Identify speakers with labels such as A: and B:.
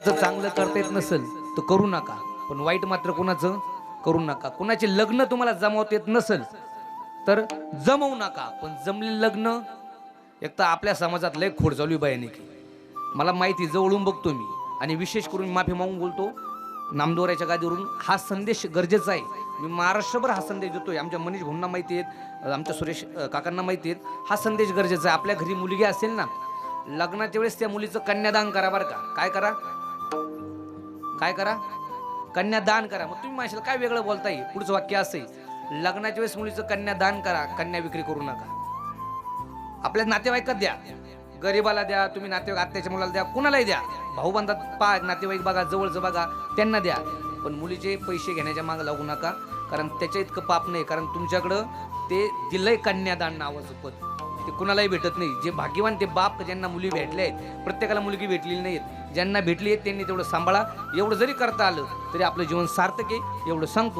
A: जर चांगलं करता येत नसेल तर करू नका, पण वाईट मात्र कोणाचं करू नका. कोणाचे लग्न तुम्हाला जमवता येत नसेल तर जमवू नका, पण जमलेलं लग्न एक तर आपल्या समाजात लय खोड चालू आहे बायाने की मला माहिती जवळून बघतो मी, आणि विशेष करून माफी मागून बोलतो नामदोऱ्याच्या गादीवरून हा संदेश गरजेचा आहे. मी महाराष्ट्रभर हा संदेश देतोय. आमच्या मनीष भाऊंना माहिती आहेत, आमच्या सुरेश काकांना माहिती आहेत, हा संदेश गरजेचा आहे. आपल्या घरी मुलगी असेल ना, लग्नाच्या वेळेस त्या मुलीचं कन्यादान करा बरं का. काय करा, काय करा, कन्यादान करा. मग तुम्ही माझ्याला काय वेगळं बोलताय, पुढचं वाक्य असेल लग्नाच्या वेळेस मुलीचं कन्यादान करा, कन्या विक्री करू नका. आपल्या नातेवाईकात द्या, गरीबाला द्या, तुम्ही नातेवाईक आत्याच्या मुलाला द्या, कुणालाही द्या, भाऊ बांधात पा नातेवाईक बघा, जवळचं बघा, त्यांना द्या, पण मुलीचे पैसे घेण्याच्या मागे लागू नका, कारण त्याच्या इतकं पाप नाही. कारण तुमच्याकडं ते दिलंय कन्यादान नावाचं पद, ते कुणालाही भेटत नाही. जे भाग्यवान ते बाप ज्यांना मुली भेटल्या आहेत, प्रत्येकाला मुलगी भेटलेली नाहीत, ज्यांना भेटली आहेत त्यांनी तेवढं सांभाळा. एवढं जरी करता आलं तरी आपलं जीवन सार्थक आहे, एवढं सांगतो.